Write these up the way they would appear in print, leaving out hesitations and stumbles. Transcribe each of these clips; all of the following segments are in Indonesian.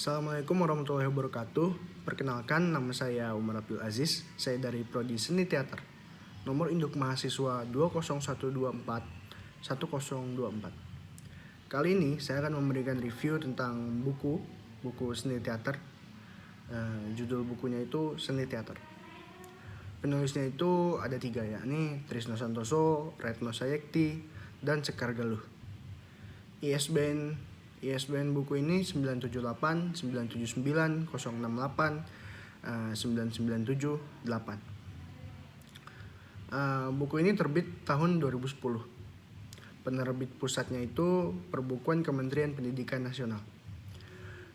Assalamualaikum warahmatullahi wabarakatuh. Perkenalkan, nama saya Umar Abdul Aziz. Saya dari Prodi Seni Teater. Nomor induk mahasiswa 20124 1024. Kali ini saya akan memberikan review tentang buku seni teater. Judul bukunya itu Seni Teater. Penulisnya itu ada 3, yakni Trisno Santoso, Retno Sayekti, dan Sekar Galuh. ISBN buku ini 978 979 068 9978. Buku ini terbit tahun 2010. Penerbit pusatnya itu Perbukuan Kementerian Pendidikan Nasional.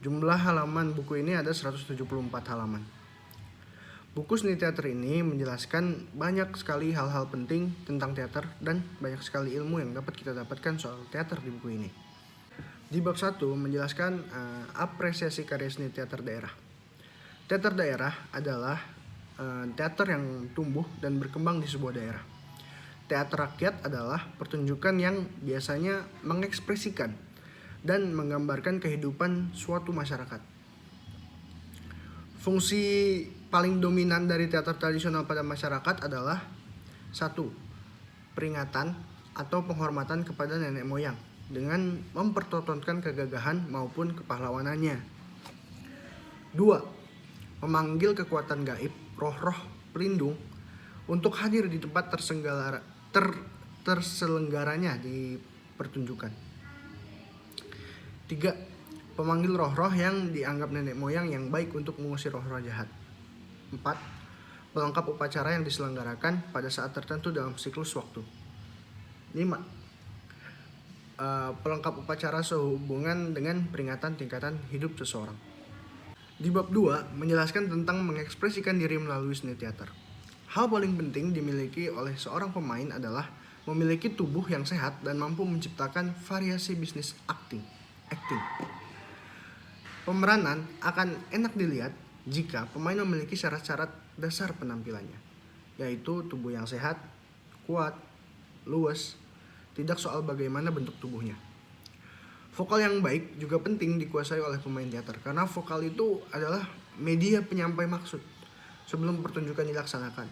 Jumlah halaman buku ini ada 174 halaman. Buku seni teater ini menjelaskan banyak sekali hal-hal penting tentang teater dan banyak sekali ilmu yang dapat kita dapatkan soal teater di buku ini. Di bab 1 menjelaskan apresiasi karya seni teater daerah. Teater daerah adalah teater yang tumbuh dan berkembang di sebuah daerah. Teater rakyat adalah pertunjukan yang biasanya mengekspresikan dan menggambarkan kehidupan suatu masyarakat. Fungsi paling dominan dari teater tradisional pada masyarakat adalah 1. Peringatan atau penghormatan kepada nenek moyang dengan mempertontonkan kegagahan maupun kepahlawanannya. 2. Memanggil kekuatan gaib, roh-roh pelindung untuk hadir di tempat terselenggaranya di pertunjukan. 3. Pemanggil roh-roh yang dianggap nenek moyang yang baik untuk mengusir roh-roh jahat. 4. Pelengkap upacara yang diselenggarakan pada saat tertentu dalam siklus waktu. 5. Pelengkap upacara sehubungan dengan peringatan tingkatan hidup seseorang. Di bab 2 menjelaskan tentang mengekspresikan diri melalui seni teater. Hal paling penting dimiliki oleh seorang pemain adalah memiliki tubuh yang sehat dan mampu menciptakan variasi bisnis acting. Pemeranan akan enak dilihat jika pemain memiliki syarat-syarat dasar penampilannya, yaitu tubuh yang sehat, kuat, luwes, tidak soal bagaimana bentuk tubuhnya. Vokal yang baik juga penting dikuasai oleh pemain teater, karena vokal itu adalah media penyampai maksud sebelum pertunjukan dilaksanakan.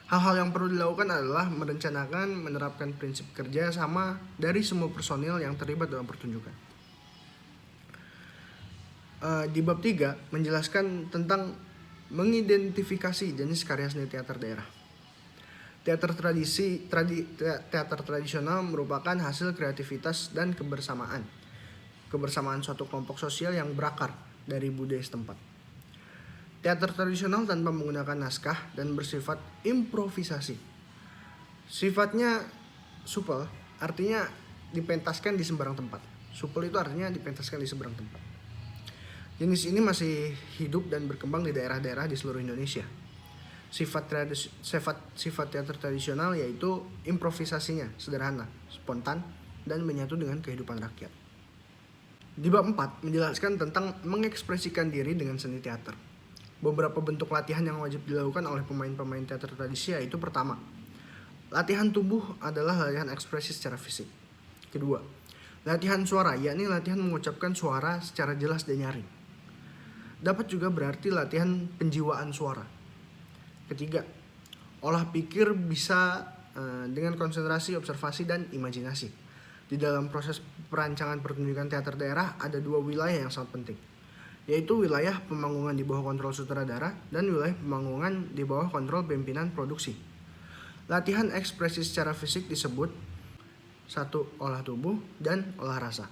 Hal-hal yang perlu dilakukan adalah merencanakan, menerapkan prinsip kerja sama dari semua personil yang terlibat dalam pertunjukan. Di bab 3 menjelaskan tentang mengidentifikasi jenis karya seni teater daerah. Teater tradisional merupakan hasil kreativitas dan kebersamaan suatu kelompok sosial yang berakar dari budaya setempat. Teater tradisional tanpa menggunakan naskah dan bersifat improvisasi. Sifatnya supel, artinya dipentaskan di sembarang tempat. Supel itu artinya dipentaskan di sembarang tempat. Jenis ini masih hidup dan berkembang di daerah-daerah di seluruh Indonesia. Sifat teater tradisional yaitu improvisasinya sederhana, spontan, dan menyatu dengan kehidupan rakyat. Di bab 4 menjelaskan tentang mengekspresikan diri dengan seni teater. Beberapa bentuk latihan yang wajib dilakukan oleh pemain-pemain teater tradisi yaitu: pertama, latihan tubuh adalah latihan ekspresi secara fisik. Kedua, latihan suara, yakni latihan mengucapkan suara secara jelas dan nyaring. Dapat juga berarti latihan penjiwaan suara. Ketiga, olah pikir bisa dengan konsentrasi, observasi, dan imajinasi. Di dalam proses perancangan pertunjukan teater daerah ada 2 wilayah yang sangat penting, yaitu wilayah pemanggungan di bawah kontrol sutradara dan wilayah pemanggungan di bawah kontrol pimpinan produksi. Latihan ekspresi secara fisik disebut 1. Olah tubuh dan olah rasa.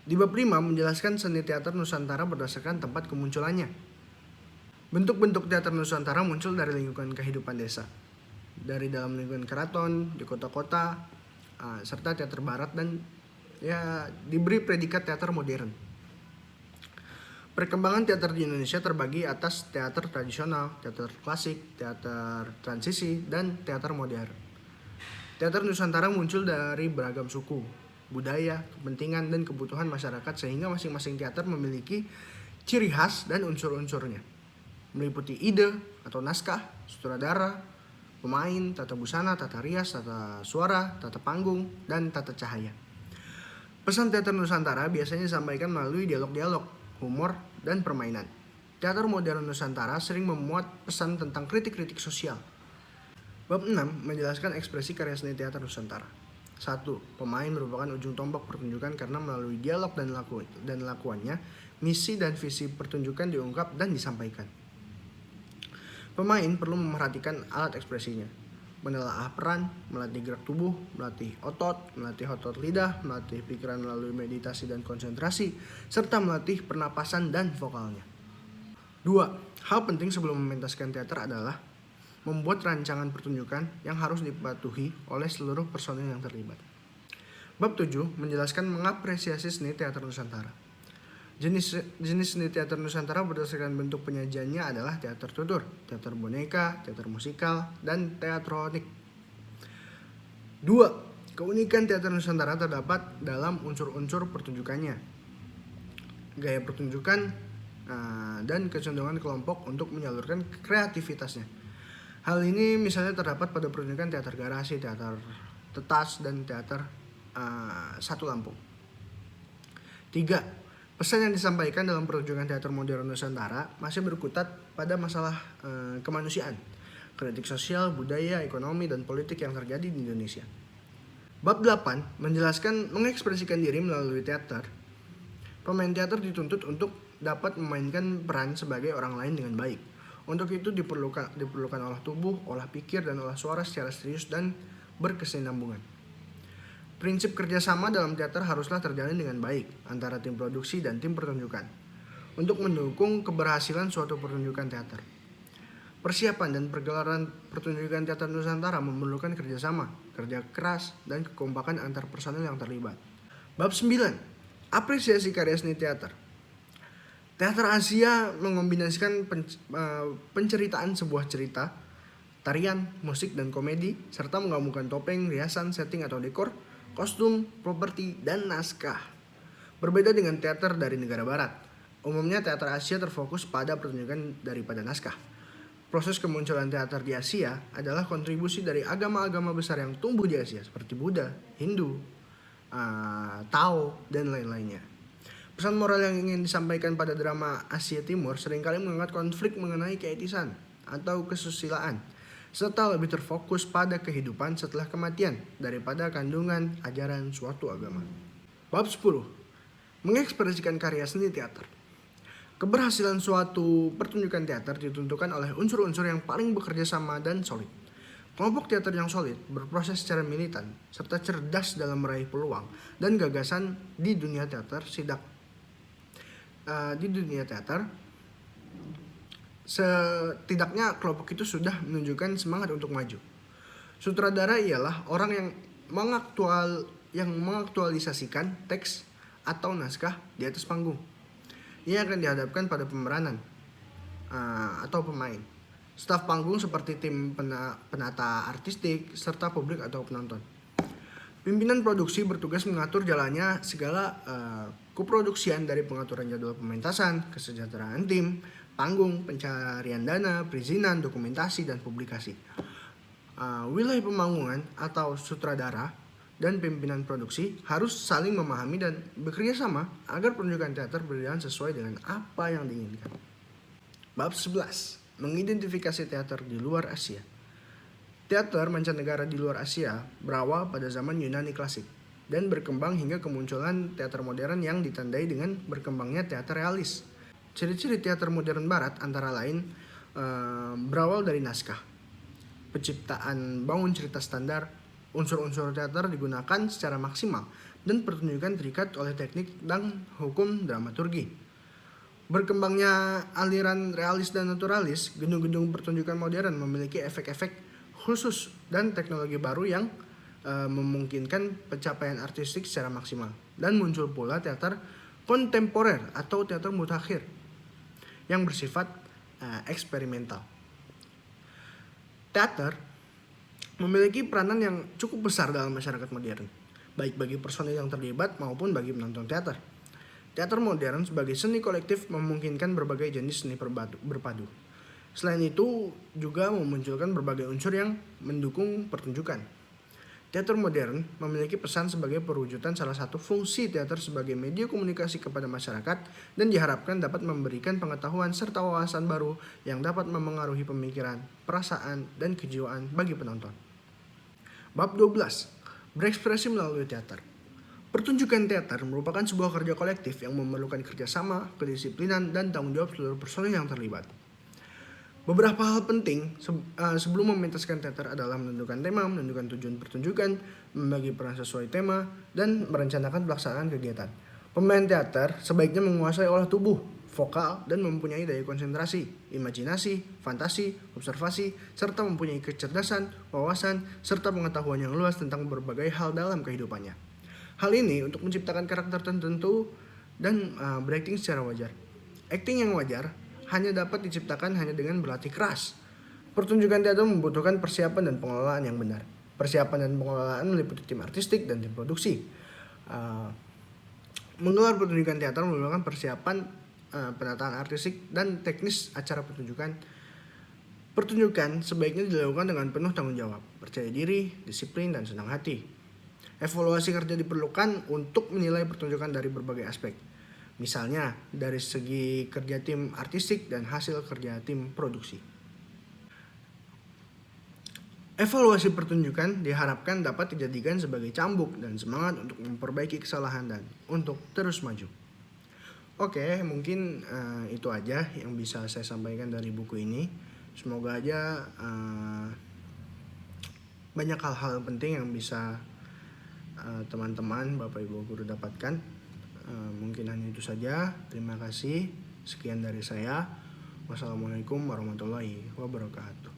Di bab 5 menjelaskan seni teater Nusantara berdasarkan tempat kemunculannya. Bentuk-bentuk teater Nusantara muncul dari lingkungan kehidupan desa, dari dalam lingkungan keraton, di kota-kota, serta teater barat, dan diberi predikat teater modern. Perkembangan teater di Indonesia terbagi atas teater tradisional, teater klasik, teater transisi, dan teater modern. Teater Nusantara muncul dari beragam suku, budaya, kepentingan, dan kebutuhan masyarakat, sehingga masing-masing teater memiliki ciri khas dan unsur-unsurnya, meliputi ide atau naskah, sutradara, pemain, tata busana, tata rias, tata suara, tata panggung, dan tata cahaya. Pesan teater Nusantara biasanya disampaikan melalui dialog-dialog, humor, dan permainan. Teater modern Nusantara sering memuat pesan tentang kritik-kritik sosial. Bab 6 menjelaskan ekspresi karya seni teater Nusantara. 1. Pemain merupakan ujung tombak pertunjukan karena melalui dialog dan lakuannya, misi dan visi pertunjukan diungkap dan disampaikan. Pemain perlu memperhatikan alat ekspresinya, menelaah peran, melatih gerak tubuh, melatih otot lidah, melatih pikiran melalui meditasi dan konsentrasi, serta melatih pernapasan dan vokalnya. 2. Hal penting sebelum mementaskan teater adalah membuat rancangan pertunjukan yang harus dipatuhi oleh seluruh personil yang terlibat. Bab 7 menjelaskan mengapresiasi seni teater Nusantara. Jenis seni teater Nusantara berdasarkan bentuk penyajiannya adalah teater tutur, teater boneka, teater musikal, dan teatronik. 2. Keunikan teater Nusantara terdapat dalam unsur-unsur pertunjukannya, gaya pertunjukan, dan kecenderungan kelompok untuk menyalurkan kreativitasnya. Hal ini misalnya terdapat pada pertunjukan teater garasi, teater tetas, dan teater satu lampu. 3. Pesan yang disampaikan dalam pertunjukan teater modern Nusantara masih berkutat pada masalah kemanusiaan, kritik sosial, budaya, ekonomi, dan politik yang terjadi di Indonesia. Bab 8 menjelaskan mengekspresikan diri melalui teater. Pemain teater dituntut untuk dapat memainkan peran sebagai orang lain dengan baik. Untuk itu diperlukan olah tubuh, olah pikir, dan olah suara secara serius dan berkesinambungan. Prinsip kerjasama dalam teater haruslah terjalin dengan baik antara tim produksi dan tim pertunjukan untuk mendukung keberhasilan suatu pertunjukan teater. Persiapan dan pergelaran pertunjukan teater Nusantara memerlukan kerjasama, kerja keras, dan kekompakan antar personil yang terlibat. Bab 9. Apresiasi karya seni teater. Teater Asia mengombinasikan penceritaan sebuah cerita, tarian, musik, dan komedi, serta menggabungkan topeng, riasan, setting atau dekor, kostum, properti, dan naskah. Berbeda dengan teater dari negara barat, umumnya teater Asia terfokus pada pertunjukan daripada naskah. Proses kemunculan teater di Asia adalah kontribusi dari agama-agama besar yang tumbuh di Asia seperti Buddha, Hindu, Tao, dan lain-lainnya. Pesan moral yang ingin disampaikan pada drama Asia Timur seringkali mengangkat konflik mengenai keetisan atau kesusilaan, serta lebih terfokus pada kehidupan setelah kematian daripada kandungan ajaran suatu agama. Bab 10. Mengekspresikan karya seni teater. Keberhasilan suatu pertunjukan teater ditentukan oleh unsur-unsur yang paling bekerja sama dan solid. Kelompok teater yang solid berproses secara militan serta cerdas dalam meraih peluang dan gagasan di dunia teater setidaknya kelompok itu sudah menunjukkan semangat untuk maju. Sutradara ialah orang yang mengaktualisasikan teks atau naskah di atas panggung. Ia akan dihadapkan pada pemeranan atau pemain, staf panggung seperti tim penata artistik, serta publik atau penonton. Pimpinan produksi bertugas mengatur jalannya segala keproduksian dari pengaturan jadwal pementasan, kesejahteraan tim, panggung, pencarian dana, perizinan, dokumentasi, dan publikasi. Wilayah pemanggungan atau sutradara dan pimpinan produksi harus saling memahami dan bekerja sama agar pertunjukan teater berjalan sesuai dengan apa yang diinginkan. Bab 11. Mengidentifikasi teater di luar Asia. Teater mancanegara di luar Asia berawal pada zaman Yunani klasik dan berkembang hingga kemunculan teater modern yang ditandai dengan berkembangnya teater realis. Ciri-ciri teater modern barat antara lain berawal dari naskah, penciptaan bangun cerita standar, unsur-unsur teater digunakan secara maksimal, dan pertunjukan terikat oleh teknik dan hukum dramaturgi. Berkembangnya aliran realis dan naturalis, gedung-gedung pertunjukan modern memiliki efek-efek khusus dan teknologi baru yang memungkinkan pencapaian artistik secara maksimal. Dan muncul pula teater kontemporer atau teater mutakhir yang bersifat eksperimental. Teater memiliki peranan yang cukup besar dalam masyarakat modern, baik bagi personil yang terlibat maupun bagi penonton teater. Teater modern sebagai seni kolektif memungkinkan berbagai jenis seni berpadu. Selain itu juga memunculkan berbagai unsur yang mendukung pertunjukan. Teater modern memiliki pesan sebagai perwujudan salah satu fungsi teater sebagai media komunikasi kepada masyarakat dan diharapkan dapat memberikan pengetahuan serta wawasan baru yang dapat memengaruhi pemikiran, perasaan, dan kejiwaan bagi penonton. Bab 12. Berekspresi melalui teater. Pertunjukan teater merupakan sebuah kerja kolektif yang memerlukan kerjasama, kedisiplinan, dan tanggung jawab seluruh personil yang terlibat. Beberapa hal penting sebelum mementaskan teater adalah menentukan tema, menentukan tujuan pertunjukan, membagi peran sesuai tema, dan merencanakan pelaksanaan kegiatan. Pemain teater sebaiknya menguasai olah tubuh, vokal, dan mempunyai daya konsentrasi, imajinasi, fantasi, observasi, serta mempunyai kecerdasan, wawasan, serta pengetahuan yang luas tentang berbagai hal dalam kehidupannya. Hal ini untuk menciptakan karakter tertentu dan berakting secara wajar. Akting yang wajar hanya dapat diciptakan hanya dengan berlatih keras. Pertunjukan teater membutuhkan persiapan dan pengelolaan yang benar. Persiapan dan pengelolaan meliputi tim artistik dan tim produksi. Menggelar pertunjukan teater memerlukan persiapan penataan artistik dan teknis acara pertunjukan. Pertunjukan sebaiknya dilakukan dengan penuh tanggung jawab, percaya diri, disiplin, dan senang hati. Evaluasi kerja diperlukan untuk menilai pertunjukan dari berbagai aspek. Misalnya dari segi kerja tim artistik dan hasil kerja tim produksi. Evaluasi pertunjukan diharapkan dapat dijadikan sebagai cambuk dan semangat untuk memperbaiki kesalahan dan untuk terus maju. Oke, mungkin itu aja yang bisa saya sampaikan dari buku ini. Semoga aja banyak hal-hal penting yang bisa teman-teman, Bapak Ibu guru dapatkan. Mungkin hanya itu saja. Terima kasih. Sekian dari saya. Wassalamualaikum warahmatullahi wabarakatuh.